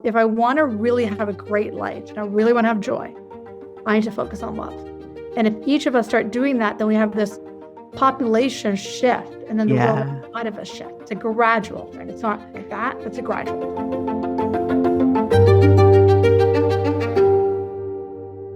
if I want to really have a great life and I really want to have joy, I need to focus on love. And if each of us start doing that, then we have this population shift, and then the world outside of us shift. It's a gradual thing. It's not like that, it's a gradual.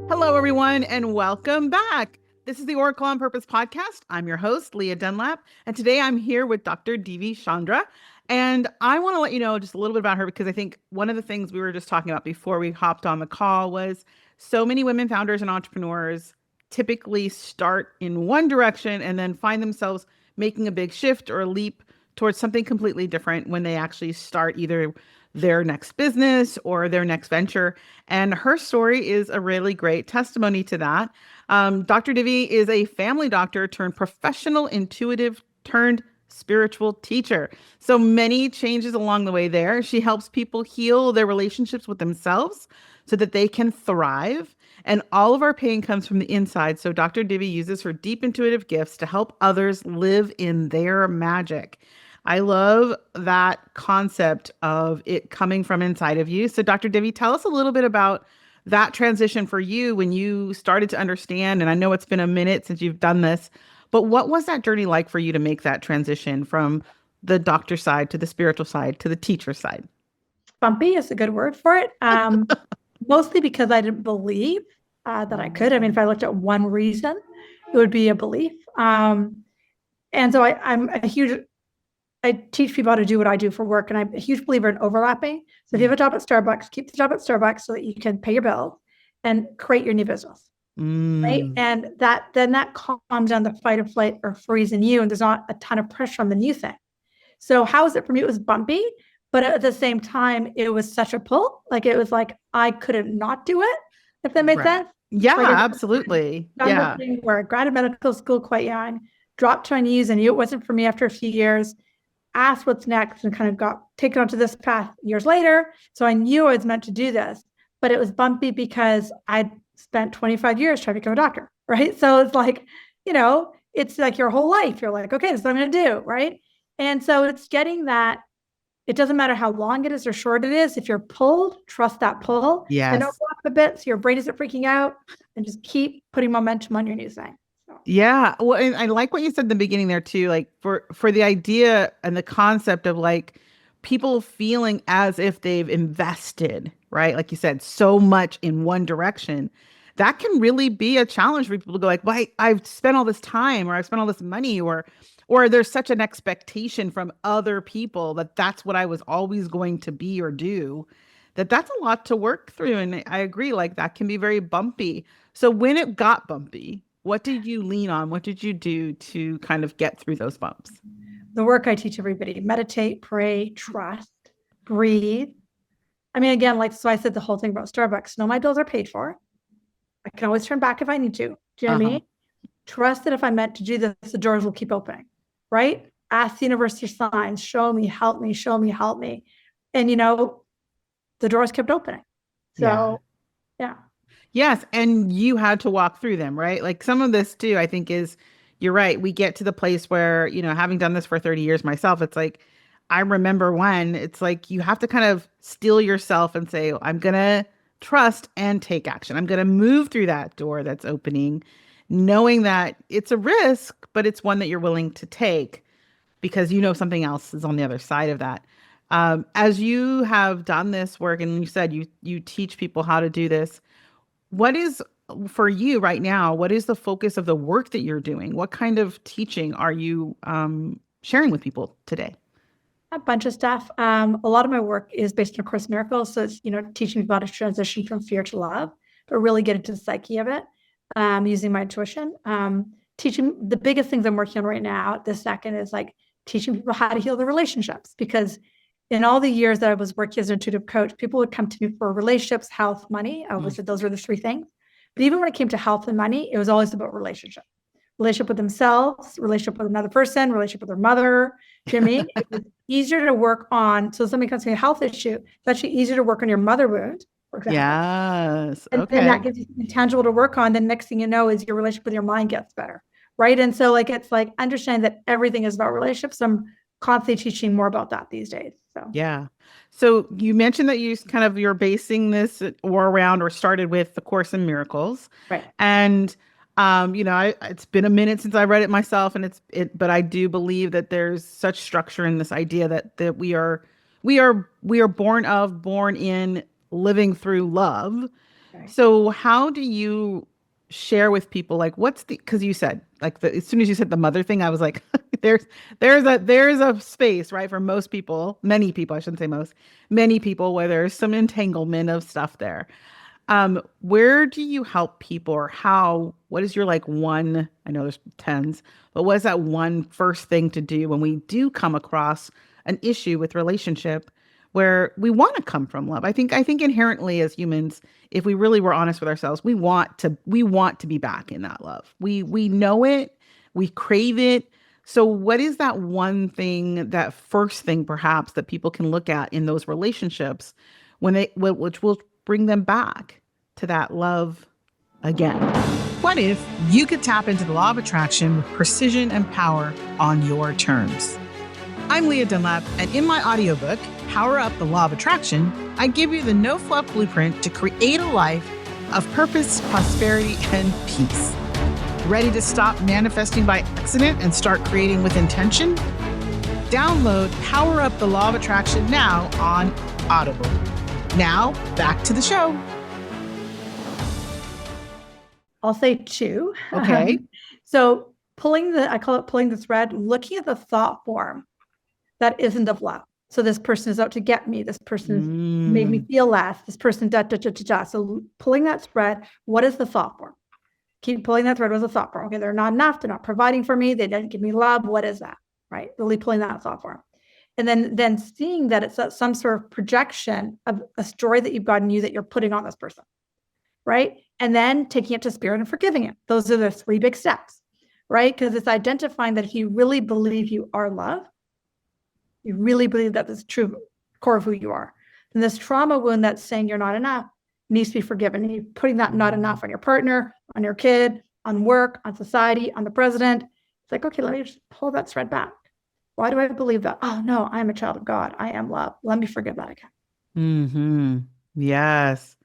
Hello, everyone, and welcome back. This is the Oracle on Purpose podcast. I'm your host, Leah Dunlap, and today I'm here with Dr. Divi Chandna. And I want to let you know just a little bit about her because I think one of the things we were just talking about before we hopped on the call was so many women founders and entrepreneurs typically start in one direction and then find themselves making a big shift or a leap towards something completely different when they actually start either their next business or their next venture. And her story is a really great testimony to that. Dr. Divi is a family doctor turned professional intuitive turned spiritual teacher. So many changes along the way there. She helps people heal their relationships with themselves so that they can thrive. And all of our pain comes from the inside. So Dr. Divi uses her deep intuitive gifts to help others live in their magic. I love that concept of it coming from inside of you. So Dr. Divi, tell us a little bit about that transition for you when you started to understand, and I know it's been a minute since you've done this, but what was that journey like for you to make that transition from the doctor side to the spiritual side to the teacher side? Bumpy is a good word for it. Mostly because I didn't believe that I could. I mean, if I looked at one reason, it would be a belief. And so I teach people how to do what I do for work, and I'm a huge believer in overlapping. So if you have a job at Starbucks, keep the job at Starbucks so that you can pay your bills and create your new business, right? And that calms down the fight or flight or freeze in you, and there's not a ton of pressure on the new thing. So how was it for me? It was bumpy, but at the same time, it was such a pull. Like it was like I couldn't not do it, if that made sense. Yeah, like absolutely. Yeah. Where I graduated medical school quite young, dropped to my knees, and knew it wasn't for me after a few years. Asked what's next and kind of got taken onto this path years later. So I knew I was meant to do this, but it was bumpy because I'd spent 25 years trying to become a doctor, right? So it's like, it's like your whole life. You're like, okay, this is what I'm going to do, right? And so it's getting that. It doesn't matter how long it is or short it is. If you're pulled, trust that pull. Yes. And don't go up a bit so your brain isn't freaking out, and just keep putting momentum on your new thing. Yeah. Well, and I like what you said in the beginning there too, like for the idea and the concept of like people feeling as if they've invested, right? Like you said, so much in one direction. That can really be a challenge for people to go like, well, I've spent all this time or I've spent all this money or there's such an expectation from other people that that's what I was always going to be or do, that's a lot to work through. And I agree, like that can be very bumpy. So when it got bumpy, what did you lean on? What did you do to kind of get through those bumps? The work I teach everybody: meditate, pray, trust, breathe. I mean, again, so I said the whole thing about Starbucks. No, my bills are paid for. I can always turn back if I need to. Do you know what I mean? Trust that if I'm meant to do this, the doors will keep opening, right? Ask the universe for signs. Show me, help me, show me, help me. And, the doors kept opening. So, yeah. Yes. And you had to walk through them, right? Like some of this too, I think you're right. We get to the place where, having done this for 30 years myself, it's like, I remember when it's like, you have to kind of steel yourself and say, I'm going to trust and take action. I'm going to move through that door that's opening, knowing that it's a risk, but it's one that you're willing to take because something else is on the other side of that. As you have done this work and you said you teach people how to do this, what is, for you right now, what is the focus of the work that you're doing? What kind of teaching are you sharing with people today? A bunch of stuff. A lot of my work is based on A Course in Miracles. So it's, teaching people how to transition from fear to love, but really get into the psyche of it, using my intuition. Teaching the biggest things I'm working on right now, this second, is like teaching people how to heal their relationships. Because in all the years that I was working as an intuitive coach, people would come to me for relationships, health, money. I always said those were the three things. But even when it came to health and money, it was always about relationship with themselves, relationship with another person, relationship with their mother. Do you know what I mean? It was easier to work on. So somebody comes to me a health issue, it's actually easier to work on your mother wound, for example. Yes. And that gives you something tangible to work on. Then next thing you know is your relationship with your mind gets better. Right. And so it's like understanding that everything is about relationships. So I'm constantly teaching more about that these days. So, Yeah. So you mentioned that you're basing this or around or started with the Course in Miracles. right. And it's been a minute since I read it myself, and but I do believe that there's such structure in this idea that we are born in, living through love. Right. So how do you share with people, like, because you said, like, as soon as you said the mother thing, I was like, there's a space, right, for most people, many people, I shouldn't say most, many people, where there's some entanglement of stuff there. Where do you help people, or what is your, like, one, I know there's tens, but what is that one first thing to do when we do come across an issue with relationship where we want to come from love? I think inherently as humans, if we really were honest with ourselves, we want to be back in that love. We know it, we crave it. So what is that one thing, that first thing perhaps, that people can look at in those relationships which will bring them back to that love again? What if you could tap into the law of attraction with precision and power on your terms? I'm Leah Dunlap, and in my audiobook, Power Up the Law of Attraction, I give you the no-fluff blueprint to create a life of purpose, prosperity, and peace. Ready to stop manifesting by accident and start creating with intention? Download Power Up the Law of Attraction now on Audible. Now, back to the show. I'll say two. Okay. So I call it pulling the thread, looking at the thought form that isn't of love. So this person is out to get me. This person made me feel less. This person, da, da, da, da, da. So pulling that thread, what is the thought form? Keep pulling that thread with the thought form. Okay, they're not enough. They're not providing for me. They didn't give me love. What is that? Right? Really pulling that thought form. And then seeing that it's some sort of projection of a story that you've got in you that you're putting on this person. Right? And then taking it to spirit and forgiving it. Those are the three big steps. Right? Because it's identifying that if you really believe you are love, you really believe that this is true core of who you are, then this trauma wound that's saying you're not enough needs to be forgiven. And you're putting that not enough on your partner, on your kid, on work, on society, on the president. It's like, okay, let me just pull that thread back. Why do I believe that? Oh, no, I'm a child of God. I am love. Let me forgive that again. Mm-hmm. Yes.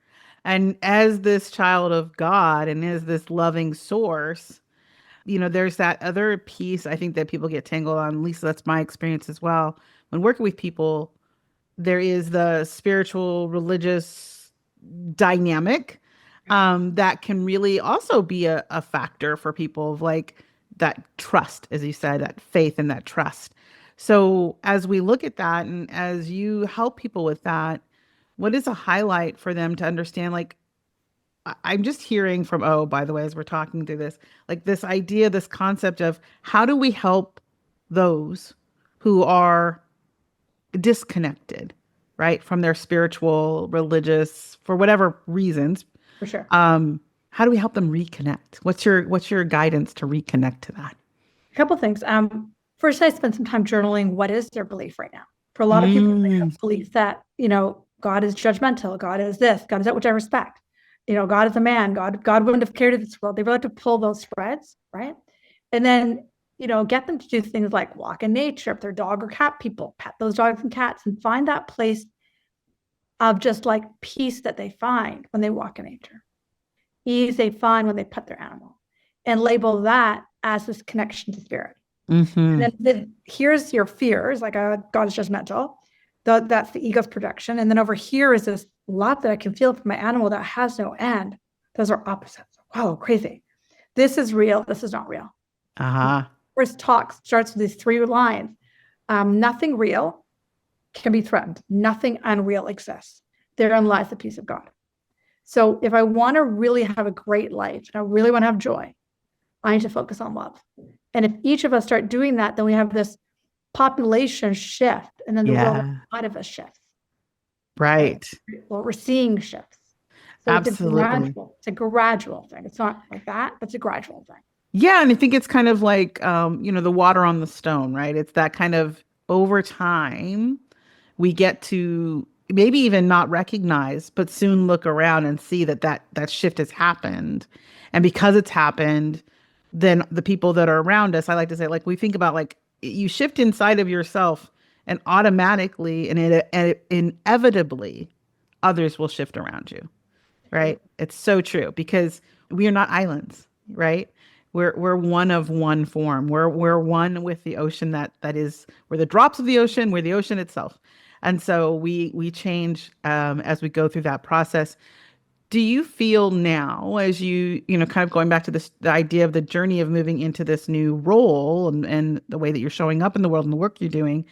And as this child of God and as this loving source, there's that other piece I think that people get tangled on. At least that's my experience as well. When working with people, there is the spiritual, religious dynamic that can really also be a factor for people, of, like, that trust, as you said, that faith and that trust. So as we look at that, and as you help people with that, what is a highlight for them to understand? Like, I'm just hearing from, oh, by the way, as we're talking through this, like, this idea, this concept of how do we help those who are disconnected, right, from their spiritual, religious, for whatever reasons. For sure. How do we help them reconnect? What's your guidance to reconnect to that? A couple of things. First, I spent some time journaling. What is their belief right now? For a lot of people, they have belief that, God is judgmental. God is this. God is that, which I respect. God is a man. God wouldn't have cared in this world. They really have to pull those threads, right? And then, get them to do things like walk in nature. If they're dog or cat people, pet those dogs and cats, and find that place of just, like, peace that they find when they walk in nature, ease they find when they pet their animal, and label that as this connection to spirit. Mm-hmm. And then here's your fears, like, God is judgmental. That's the ego's projection. And then over here is this love that I can feel from my animal that has no end. Those are opposites. Wow, crazy. This is real. This is not real. Uh-huh. First talk starts with these three lines. Nothing real can be threatened. Nothing unreal exists. Therein lies the peace of God. So if I want to really have a great life and I really want to have joy, I need to focus on love. And if each of us start doing that, then we have this population shift, and then the world outside of us shifts. Right. Well, we're seeing shifts. So Absolutely. It's a gradual thing. It's not like that, but it's a gradual thing. Yeah. And I think it's kind of like, the water on the stone, right? It's that kind of, over time, we get to maybe even not recognize, but soon look around and see that shift has happened. And because it's happened, then the people that are around us, I like to say, like, we think about, like, you shift inside of yourself and automatically and inevitably others will shift around you. Right? It's so true because we are not islands, right? We're one of one form. We're one with the ocean that is, we're the drops of the ocean, we're the ocean itself. And so we change as we go through that process. Do you feel now, as kind of going back to the idea of the journey of moving into this new role and the way that you're showing up in the world and the work you're doing,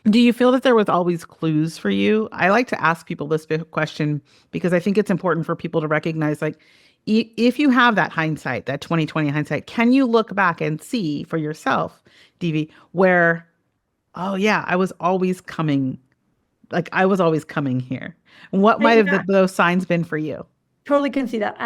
do you feel that there was always clues for you? I like to ask people this big question because I think it's important for people to recognize, like, if you have that hindsight, that 2020 hindsight, can you look back and see for yourself, Divi, where, oh yeah, I was always coming here. And what might have those signs been for you? Totally can see that.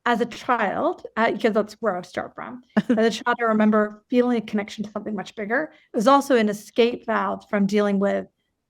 As a child, because that's where I start from. As a child, I remember feeling a connection to something much bigger. It was also an escape valve from dealing with,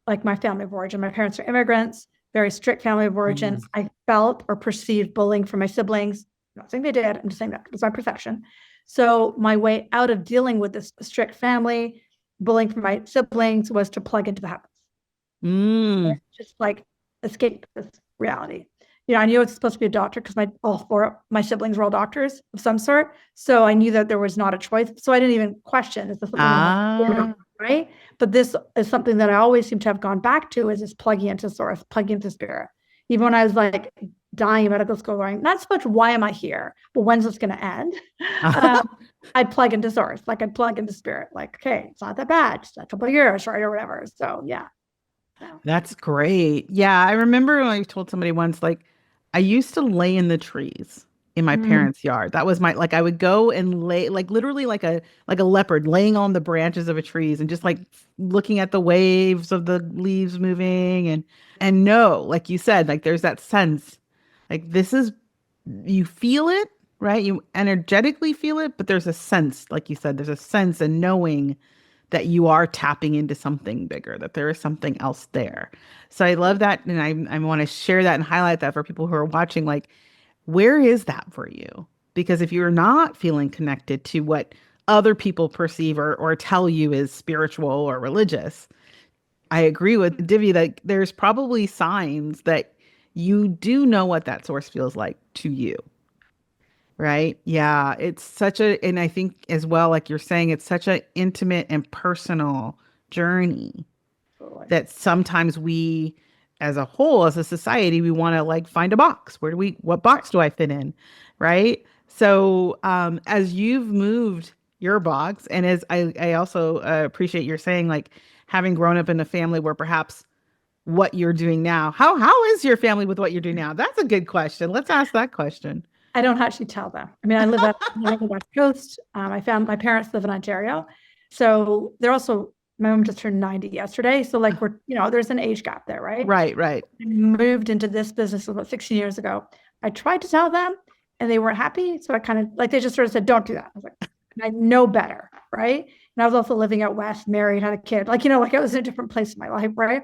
like, my family of origin. My parents are immigrants, very strict family of origin. I felt or perceived bullying from my siblings. I'm not saying they did. I'm just saying that it was my perception. So my way out of dealing with this strict family, bullying from my siblings, was to plug into the habits. Just like escape this reality. I knew I was supposed to be a doctor because all four of my siblings were all doctors of some sort. So I knew that there was not a choice. So I didn't even question, is this something right? But this is something that I always seem to have gone back to, is this plugging into source, plugging into spirit. Even when I was like dying in medical school, going, not so much why am I here, but when's this going to end? I'd plug into source, like I'd plug into spirit, like, okay, it's not that bad, just a couple of years, right, or whatever. So yeah. That's great. Yeah, I remember when I told somebody once, like, I used to lay in the trees in my parents' yard. That was like, I would go and lay, like, literally like a leopard, laying on the branches of a trees and just like looking at the waves of the leaves moving and no, like you said, like there's that sense, like you feel it, right? You energetically feel it, but there's a sense, like you said, there's a sense and knowing that you are tapping into something bigger, that there is something else there. So I love that. And I want to share that and highlight that for people who are watching, like, where is that for you? Because if you're not feeling connected to what other people perceive or tell you is spiritual or religious, I agree with Divi that there's probably signs that you do know what that source feels like to you. Right. Yeah. It's and I think as well, like you're saying, it's such an intimate and personal journey that sometimes we, as a whole, as a society, we want to like find a box. What box do I fit in? Right. So as you've moved your box, and as I also appreciate your saying, like, having grown up in a family where perhaps what you're doing now, how is your family with what you're doing now? That's a good question. Let's ask that question. I don't actually tell them. I mean, I live on the West Coast. My parents live in Ontario. So they're also, my mom just turned 90 yesterday. So like there's an age gap there, right? Right. I moved into this business about 16 years ago. I tried to tell them and they weren't happy. So I kind of, like, they just sort of said, don't do that. I was like, I know better, right? And I was also living out West, married, had a kid. Like, like I was in a different place in my life, right?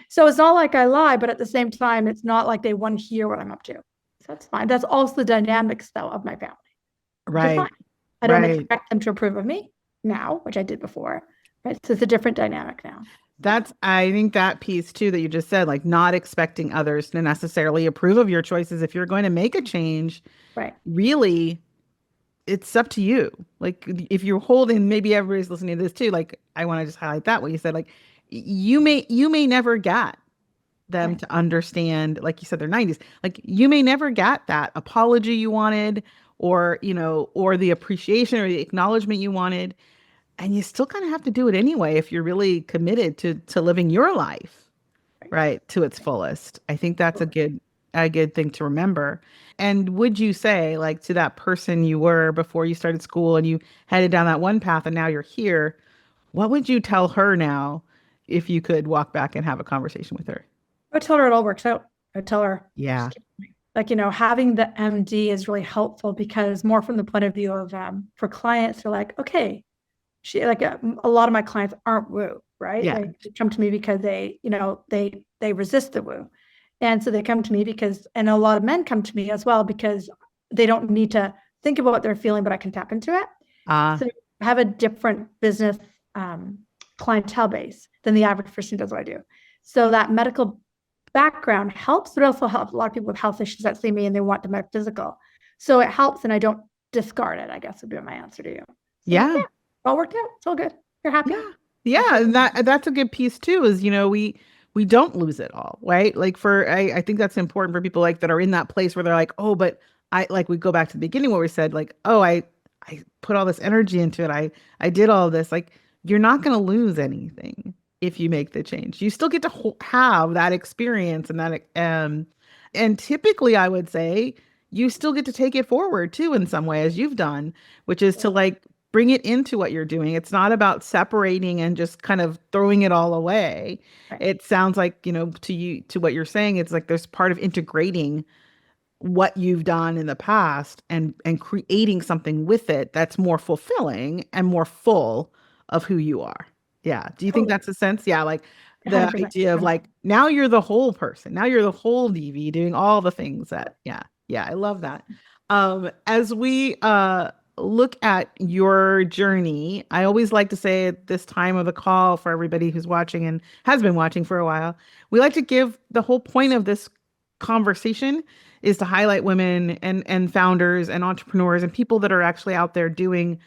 So it's not like I lie, but at the same time, it's not like they want to hear what I'm up to. So that's fine. That's also the dynamics, though, of my family. Right. I don't expect them to approve of me now, which I did before. Right. So it's a different dynamic now. I think that piece too that you just said, like, not expecting others to necessarily approve of your choices. If you're going to make a change, right, really, it's up to you. Like, if you're holding, maybe everybody's listening to this too. Like, I want to just highlight that what you said. Like, you may never get them to understand, like you said, they're 90s. Like, you may never get that apology you wanted, or the appreciation or the acknowledgement you wanted. And you still kind of have to do it anyway if you're really committed to living your life, right, to its fullest. I think that's a good thing to remember. And would you say, like, to that person you were before you started school and you headed down that one path and now you're here, what would you tell her now if you could walk back and have a conversation with her? I would tell her it all works out. I would tell her, yeah, like, having the MD is really helpful, because more from the point of view of for clients, they're like, okay, a lot of my clients aren't woo, right? Yeah. They come to me because they resist the woo. And so they come to me and a lot of men come to me as well because they don't need to think about what they're feeling, but I can tap into it. So I have a different business clientele base than the average person does what I do. So that medical background helps, but also helps a lot of people with health issues that see me and they want the metaphysical. So it helps, and I don't discard it, I guess would be my answer to you. So, Yeah. all worked out. It's all good. You're happy. Yeah. Yeah. And that's a good piece too, is, we don't lose it all, right? Like I think that's important for people like that are in that place where they're like, oh, but we go back to the beginning where we said like, oh, I put all this energy into it. I did all this. Like, you're not going to lose anything if you make the change. You still get to have that experience and and typically I would say you still get to take it forward too in some way, as you've done, which is to like bring it into what you're doing. It's not about separating and just kind of throwing it all away. Right. It sounds like, to what you're saying, it's like there's part of integrating what you've done in the past and creating something with it that's more fulfilling and more full of who you are. Yeah. Do you think that's the sense? Yeah. Like the 100%. idea of like, now you're the whole person. Now you're the whole Divi doing all the things that, yeah. Yeah. I love that. As we, look at your journey, I always like to say at this time of the call for everybody who's watching and has been watching for a while, we like to give the whole point of this conversation is to highlight women and founders and entrepreneurs and people that are actually out there doing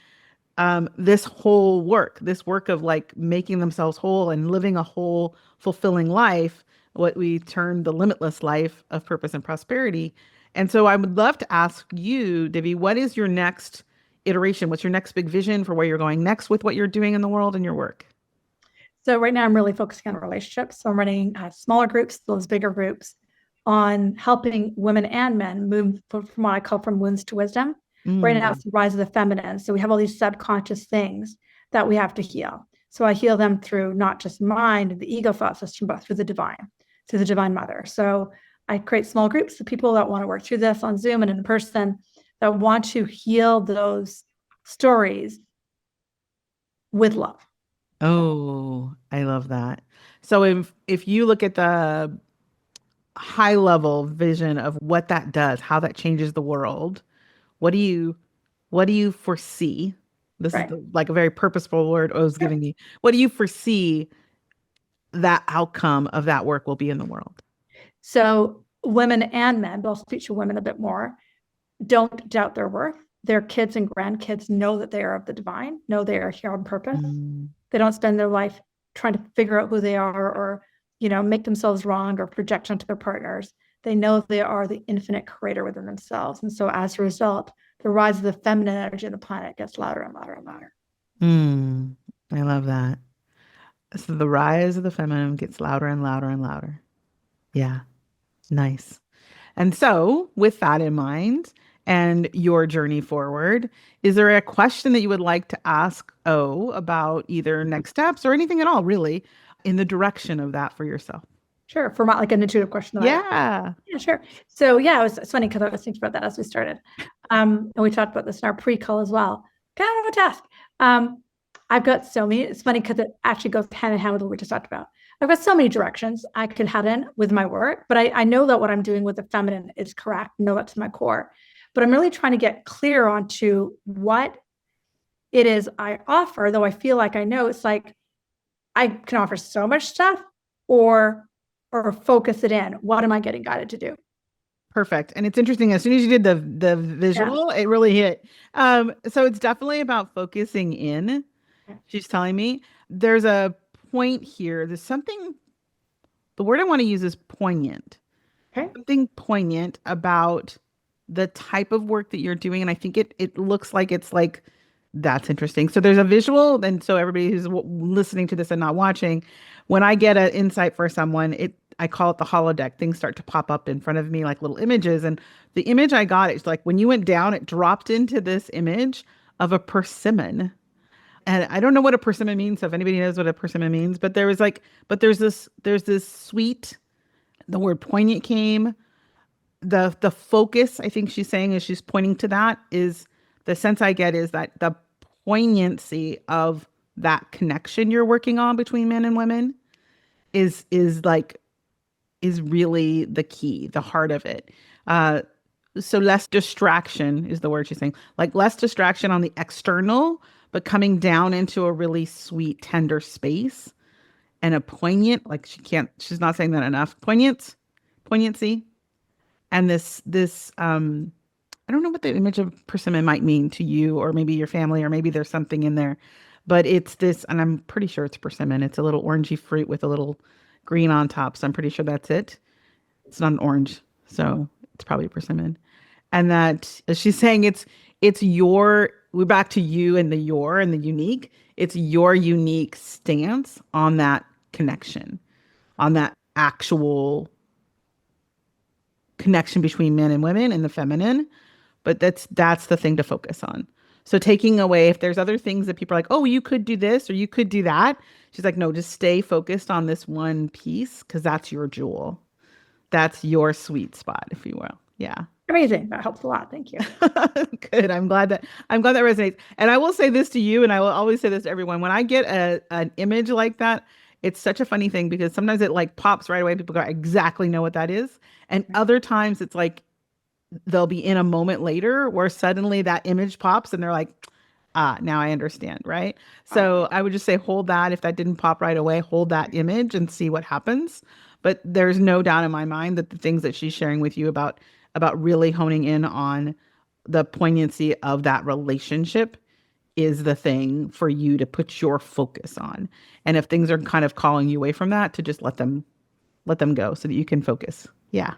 this work of like making themselves whole and living a whole, fulfilling life, what we term the limitless life of purpose and prosperity. And so I would love to ask you, Divi, what is your next iteration? What's your next big vision for where you're going next with what you're doing in the world and your work? So right now I'm really focusing on relationships. So I'm running smaller groups, those bigger groups, on helping women and men move from what I call from wounds to wisdom. Right now it's the rise of the feminine. So we have all these subconscious things that we have to heal. So I heal them through not just mind and the ego thought system, but through the divine mother. So I create small groups of people that want to work through this on Zoom and in person, that want to heal those stories with love. Oh, I love that. So if you look at the high level vision of what that does, how that changes the world, what do you foresee? This Right. is like a very purposeful word I was giving you. What do you foresee that outcome of that work will be in the world? So women and men, but I'll speak to women a bit more, don't doubt their worth. Their kids and grandkids know that they are of the divine, know they are here on purpose. They don't spend their life trying to figure out who they are or, make themselves wrong or project onto their partners. They know they are the infinite creator within themselves. And so as a result, the rise of the feminine energy of the planet gets louder and louder and louder. I love that. So the rise of the feminine gets louder and louder and louder. Yeah. Nice. And so with that in mind and your journey forward, is there a question that you would like to ask about either next steps or anything at all, really, in the direction of that for yourself? Sure. For like an intuitive question. Yeah. Yeah, sure. So it's funny because I was thinking about that as we started. And we talked about this in our pre-call as well. Kind of a task. I've got so many, it's funny because it actually goes hand in hand with what we just talked about. I've got so many directions I could head in with my work, but I know that what I'm doing with the feminine is correct. I know that to my core, but I'm really trying to get clear onto what it is I offer, though I feel like I know it's like I can offer so much stuff or focus it in. What am I getting guided to do? Perfect. And it's interesting, as soon as you did the visual, it really hit. So it's definitely about focusing in. She's telling me there's a point here. There's something, the word I want to use is poignant. Okay. Something poignant about the type of work that you're doing. And I think it looks like it's like, that's interesting. So there's a visual. And so everybody who's listening to this and not watching, when I get an insight for someone, I call it the holodeck. Things start to pop up in front of me like little images. And the image I got, it's like when you went down, it dropped into this image of a persimmon. And I don't know what a persimmon means. So if anybody knows what a persimmon means, but there's this sweet, the word poignant came. The focus, I think she's saying, is she's pointing to that, is the sense I get is that the poignancy of that connection you're working on between men and women is really the key, the heart of it. So less distraction is the word she's saying, like less distraction on the external, but coming down into a really sweet, tender space and a poignant, like she's not saying that enough, poignancy. And this, I don't know what the image of persimmon might mean to you or maybe your family, or maybe there's something in there, but it's this, and I'm pretty sure it's persimmon. It's a little orangey fruit with a little green on top. So I'm pretty sure that's it. It's not an orange, so it's probably persimmon. And that, as she's saying, we're back to you and the unique. It's your unique stance on that connection, on that actual connection between men and women and the feminine. But that's the thing to focus on. So taking away, if there's other things that people are like, oh, you could do this or you could do that. She's like, no, just stay focused on this one piece, because that's your jewel. That's your sweet spot, if you will. Yeah. Amazing. That helps a lot. Thank you. Good. I'm glad that resonates. And I will say this to you, and I will always say this to everyone. When I get an image like that, it's such a funny thing, because sometimes it like pops right away. People go, I exactly know what that is. And other times it's like, they'll be in a moment later where suddenly that image pops and they're like, now I understand. Right. So I would just say, hold that. If that didn't pop right away, hold that image and see what happens. But there's no doubt in my mind that the things that she's sharing with you about really honing in on the poignancy of that relationship is the thing for you to put your focus on. And if things are kind of calling you away from that, to just let them go so that you can focus. Yeah.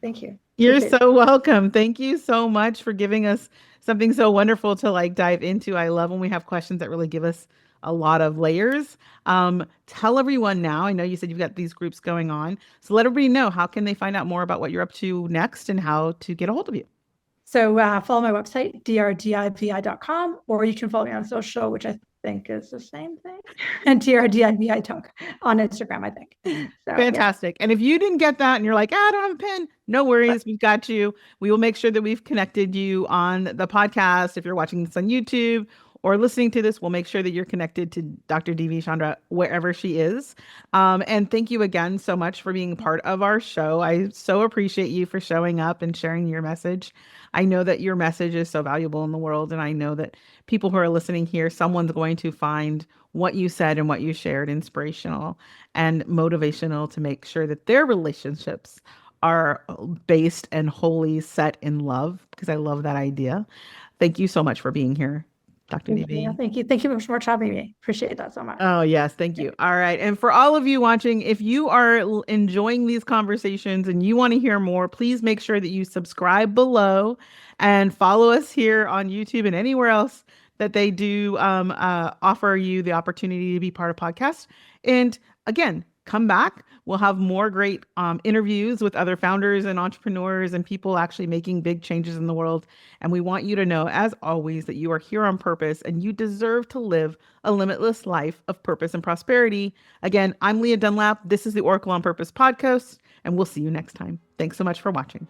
Thank you. You're so welcome. Thank you so much for giving us something so wonderful to like dive into. I love when we have questions that really give us a lot of layers. Tell everyone now, I know you said you've got these groups going on, so let everybody know, how can they find out more about what you're up to next and how to get a hold of you? So follow my website, drdivi.com, or you can follow me on social, which I think is the same thing, and drdivi talk on Instagram, I think. So, fantastic. Yeah. And if you didn't get that and you're like, I don't have a pen, no worries. We've got you. We will make sure that we've connected you on the podcast. If you're watching this on YouTube or listening to this, we'll make sure that you're connected to Dr. Divi Chandna wherever she is. And thank you again so much for being part of our show. I so appreciate you for showing up and sharing your message. I know that your message is so valuable in the world. And I know that people who are listening here, someone's going to find what you said and what you shared inspirational and motivational to make sure that their relationships are based and wholly set in love, because I love that idea. Thank you so much for being here, Dr. Divi. Thank you. Thank you so much for having me. Appreciate that so much. Oh, yes. Thank you. All right. And for all of you watching, if you are enjoying these conversations and you want to hear more, please make sure that you subscribe below and follow us here on YouTube and anywhere else that they do offer you the opportunity to be part of podcasts. And again, come back. We'll have more great interviews with other founders and entrepreneurs and people actually making big changes in the world. And we want you to know, as always, that you are here on purpose and you deserve to live a limitless life of purpose and prosperity. Again, I'm Leah Dunlap. This is the Oracle on Purpose podcast, and we'll see you next time. Thanks so much for watching.